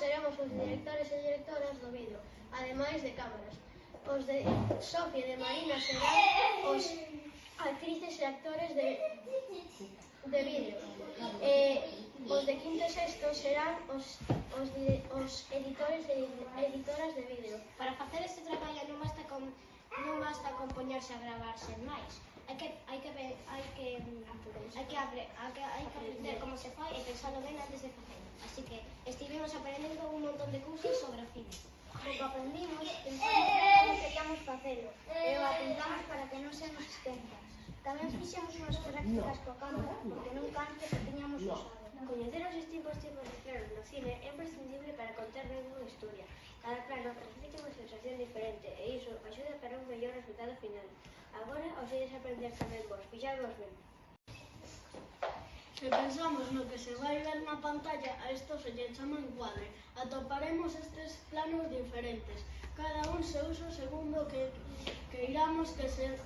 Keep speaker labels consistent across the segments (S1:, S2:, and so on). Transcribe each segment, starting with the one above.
S1: seremos os directores e directoras do vídeo, ademais de cámaras. Os de Sofía e de Marina serán os actrices e actores de vídeo. Os de quinto e sexto serán os editores e editoras de vídeo.
S2: Para facer este traballo non basta con poñerse a gravar sen máis. Hai que aprender como se fai e pensalo ben antes de facelo. Así que estivemos aprendendo un montón de cousas sobre o cine.
S1: O que aprendimos, pensamos como queríamos facelo e o apuntamos para que non se nos esquenta. Tamén fixemos unhas prácticas coa cámara, porque nunca antes a tiñamos usado.
S3: Coñecer os distintos tipos de planos no cine é imprescindible para contar ben unha historia. Cada plano transmite unha sensación diferente e iso axuda para un mellor resultado final. Agora os ides aprender tamén vos, fixadvos ben.
S4: Se pensamos no que se vai ver na pantalla, a isto se lle chama encuadre. Atoparemos estes planos diferentes. Cada un se usa segundo que queiramos que sexa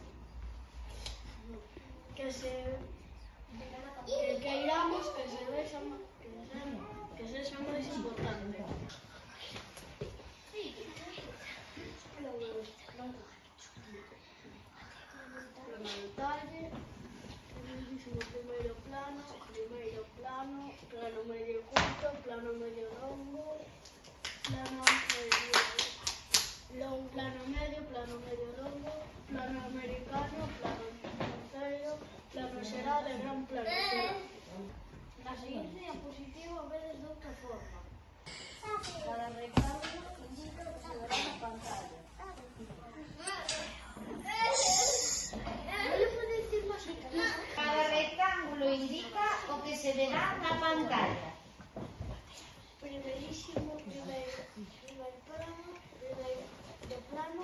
S4: máis importante. Detalle, primeiro plano, plano medio curto, plano medio longo, plano medio longo, plano americano, plano inteiro, plano xeral e gran plano xeral. Na seguinte diapositiva vedes de outra forma. Cada rectángulo indica o que se verá na pantalla.
S5: Cada rectángulo indica o que se verá na pantalla.
S1: Primeirísimo, primeiro plano, plano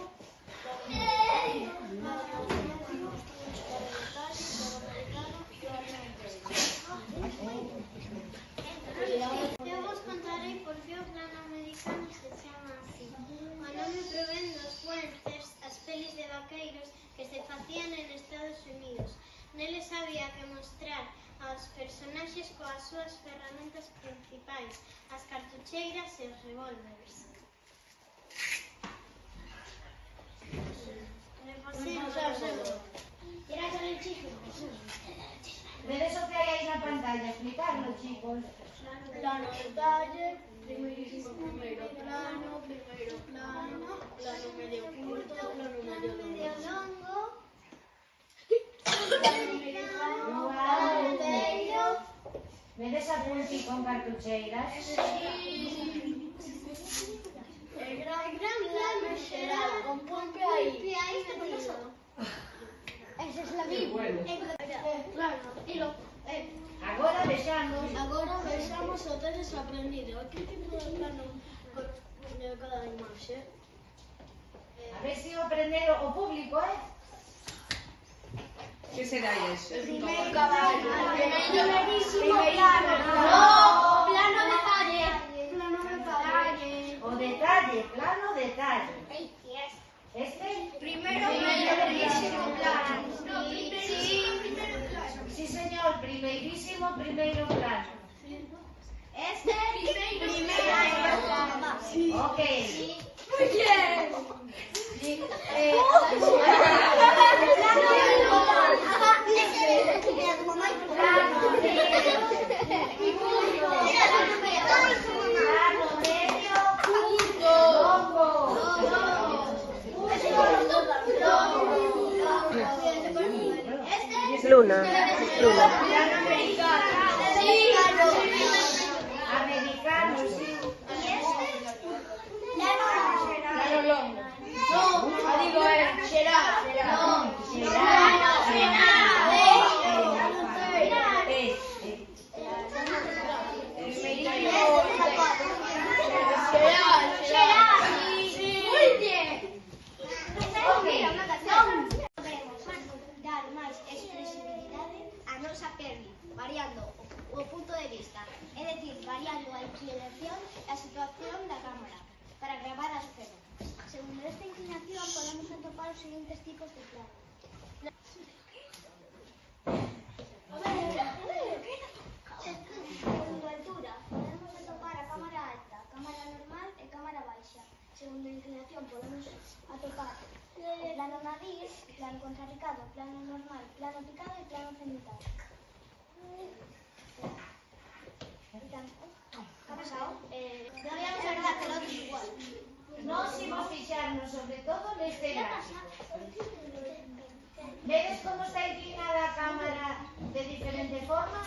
S1: eu vos contarei por que o plano americano se chama así. O nome provén dos westerns, as pelis de vaqueiros que se facían en Estados Unidos. Neles había que mostrar aos personaxes coas súas ferramentas principais, as cartucheiras e os revólveres.
S5: Vedes o que hai aí na pantalla, explicarlo, chicos.
S4: Plano detalle, primeirísimo primeiro plano, plano medio curto, plano medio longo, plano medio.
S5: Vedes a punti con cartucheiras?
S4: El gran plano xeral, con pompe aí.
S1: Esa es la Biblia.
S5: Agora vexamos.
S4: Agora vexamos o tedes aprendido. Que tipo de plano de cada imaxe?
S5: A ver se o aprenderon o público,
S6: Que será iso?
S1: Primeiro plano. Plano detalle.
S5: o detalle, plano detalle. Este?
S1: Primeirísimo plano.
S5: Sí, señor, primeirísimo primeiro plano.
S1: Este primeiro plano.
S5: Ok.
S1: Muy bien.
S6: Luna.
S5: Americano, sí.
S2: Dar máis expresibilidade á nosa peli, variando o punto de vista, é dicir, variando a inclinación e a situación da cámara para gravar a escena. Segundo esta inclinación podemos atopar os seguintes tipos de plano. Segundo altura, podemos atopar a cámara alta, cámara según a inclinación podemos atopar o plano nariz, plano contrapicado, plano normal, plano picado e plano cenital. ¿Qué ha pasado?
S1: Deberíamos haber dado todos igual.
S5: Nos imos fixarnos sobre todo neste gráfico. Vedes como está inclinada a cámara de diferente forma?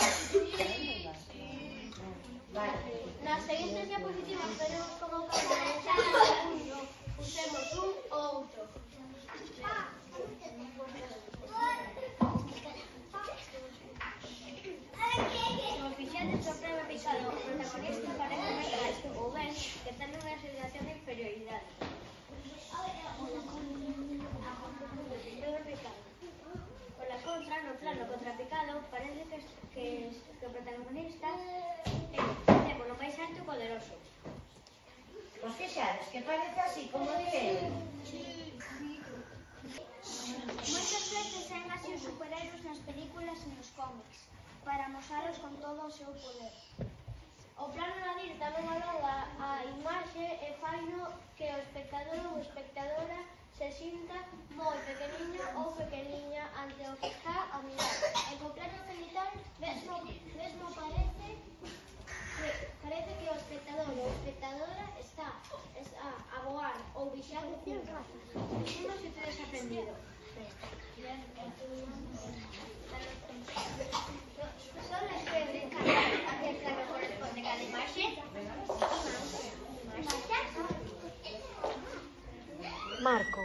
S5: Vale.
S1: Nas seguintes diapositivas veremos como cada uno usemos un ou outro.
S3: Se vos fixades o plano picado, o protagonista parece máis alto ou ben que ten unha sensación de inferioridade. Plano picado. Pola contra, no plano contrapicado, parece que o protagonista é polo máis alto e poderoso.
S5: Os fixades que parece así, como direi.
S2: Moitas veces sen así os superhéroes nas películas e nos cómics, para mostralos con todo o seu poder.
S1: O plano nariz tamén alonga a imaxe e faino que o espectador ou espectadora se sinta moi pequeniño ou pequeniña ante o que está a mirar. E co plano cenital mesmo parece que o espectador ou espectadora está a voar ou vixando cerca.
S3: Dicimos que tedes aprendido.
S1: Solo espero descargar a que plano corresponde cada imaxe.
S3: Marco.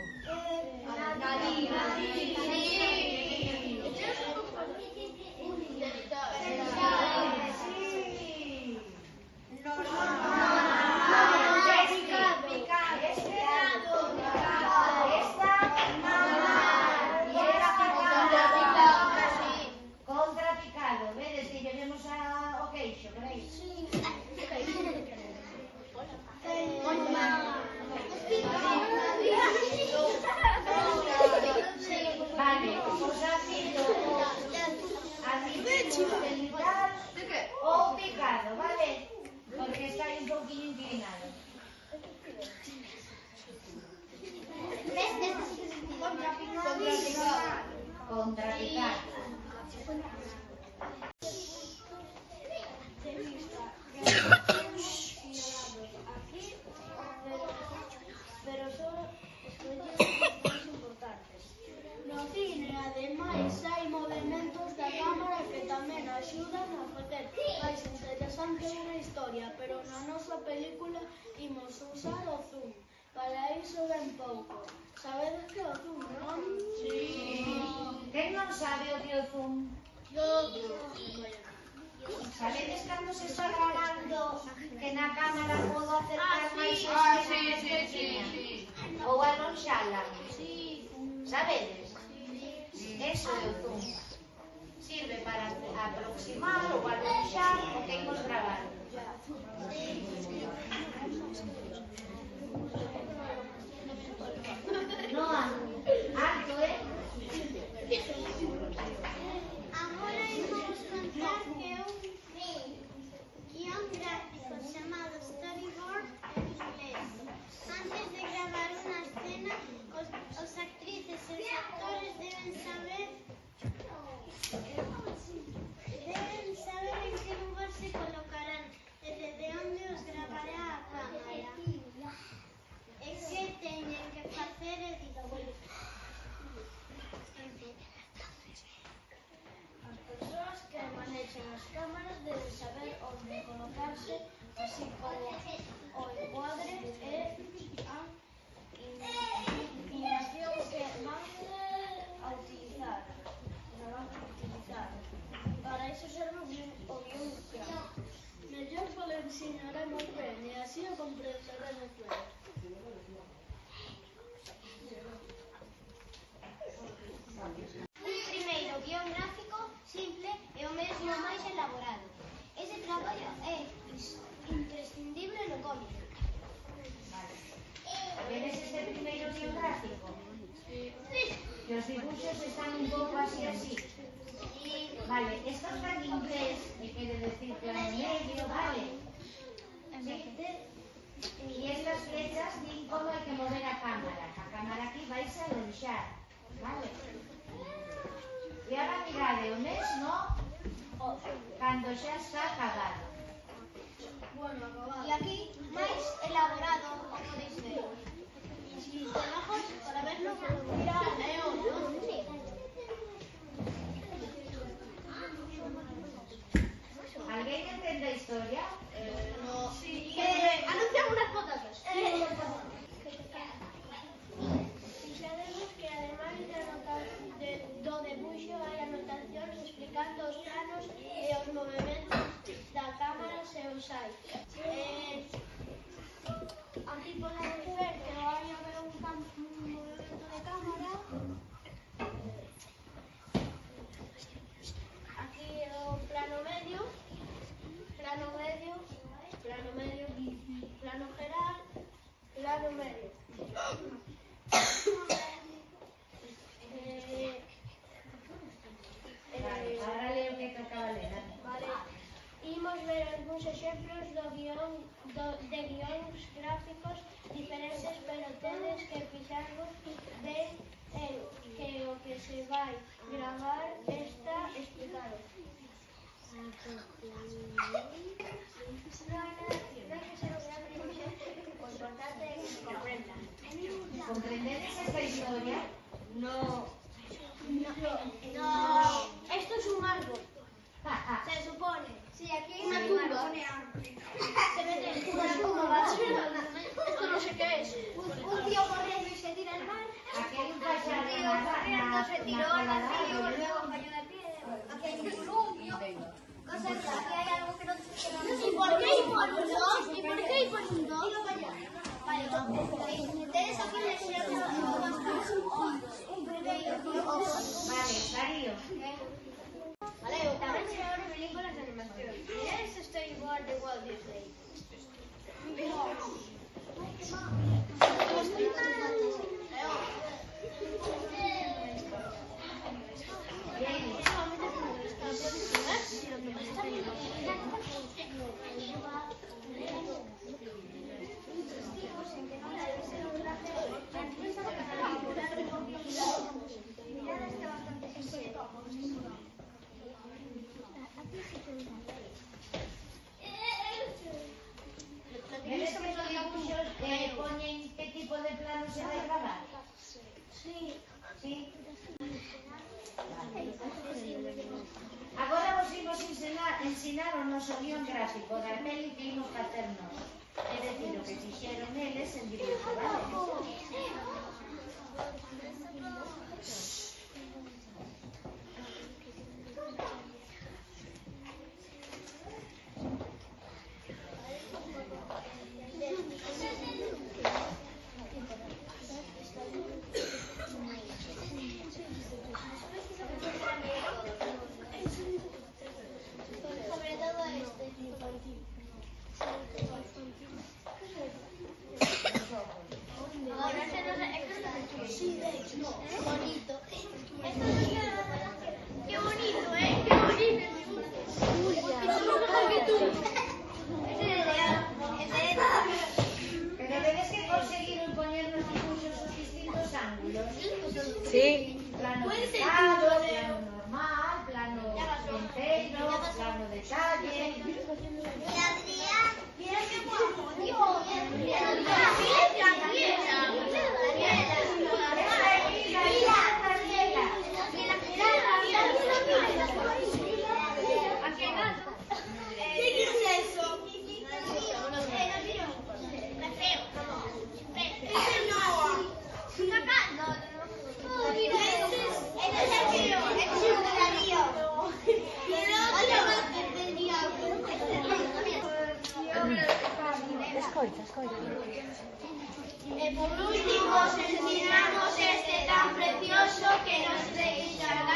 S5: Contrapicado, vedes que llevemos ao queixo, veréis? Vale, os ácidos cenital ou picado, vale? Porque está aí un pouquinho inclinado. Contrapicado.
S4: Pero só escollemos os máis importantes. No cine, ademais, hai movementos da cámara que tamén axudan a facer máis interesante unha historia, pero na nosa película imos usar o zoom. Para iso ben pouco. Sabedes que o zoom, non?
S5: Quen non sabe o que é o zoom? Sabedes cando se está grabando que na cámara podo acercar máis escenas? Ou alonxala? Sabedes? Eso é o zoom. Sirve para aproximar ou alonxar o que imos gravar. No, alto,
S1: Agora imos contar que un guión gráfico chamado storyboard en inglés. Antes de gravar unha escena, os actrices e os actores deben saber en que lugar se colocarán e desde onde os gravará a cámara. E que teñen que facer e dicir.
S4: As persoas que manexan as cámaras deben saber onde colocarse, así como o encuadre e a inclinación que van a utilizar. Para iso serve o guión gráfico. Mellor lo ensinaremos ben e así o comprenderemos ben.
S2: Un primeiro guión gráfico simple e o mesmo máis elaborado. Ese traballo é imprescindible no cómic.
S5: Vedes este primeiro guión gráfico? Que os dibuxos están un pouco así. Vale, esto está en inglés, que quere decir plano medio, vale? Y estas flechas din como hai que mover a cámara. A cámara aquí vais a deixar, vale? E ahora mirade, o mesmo cando xa está acabado.
S2: Y aquí, más elaborado, como dice. Y si te enojas, para verlo, mira a Leo, ¿no? Sí.
S5: Alguén entende a historia?
S2: No. Sí. Anunciamos unas patatas.
S3: Sabemos que además do debuxo hai anotacións explicando os planos e os movementos da cámara se os hai. Aquí podemos ver que vai haber un movimento de cámara. Aquí o plano medio, plano geral, plano medio.
S5: Ahora leo que tocaba ler.
S3: Vale. Imos ver algúns exemplos de guións gráficos diferentes, pero tedes que fixarvos ben en que o que se vai gravar está explicado. Non hai que ser un gran proxecto, o importante é que se comprenda.
S5: Comprendedes esta historia?
S3: No. Esto es un árbol. Se supone.
S2: Sí, aquí hay una tumba.
S3: Se mete en una tumba. Esto no sé qué es.
S2: Un tío corriendo y se tira al mar.
S5: Aquí hai un paxaro
S2: Tío corriendo, se tiró al río, luego cayó de pie. Aquí hay un columpio. Cosas que aquí hay algo que no sé.
S1: ¿Y por qué hay por un dos? ¿Y por qué hay por un dos?
S2: Vale, ustedes aquí les enseñan un primeiro.
S5: Vale, Darío.
S3: Vale, tamén se abre películas de animación. Es storyboard de Walt Disney.
S5: ¿Vedes que los dibuixos poñen que tipo de plano se vai gravar?
S3: Sí.
S5: Sí? Agora vos imos ensinar o noso guión gráfico da peli que imos facernos. É dicir, o que fixeron eles en dibuixo, vale?
S1: Sobre todo este.
S2: Ahora se nos sí, de hecho, bonito.
S1: Esto no es nada. Qué bonito, ¿eh? Qué bonito.
S5: Pero vedes que conseguiron poñer nos dibuixos os distintos ángulos.
S6: Sí.
S5: Plano fijado, plano normal, plano entero, plano detalle.
S1: Mira qué guapo, tío. ¿Qué es eso?
S6: Escoita, escoita.
S1: Por último, os ensinamos este tan precioso que nos realizará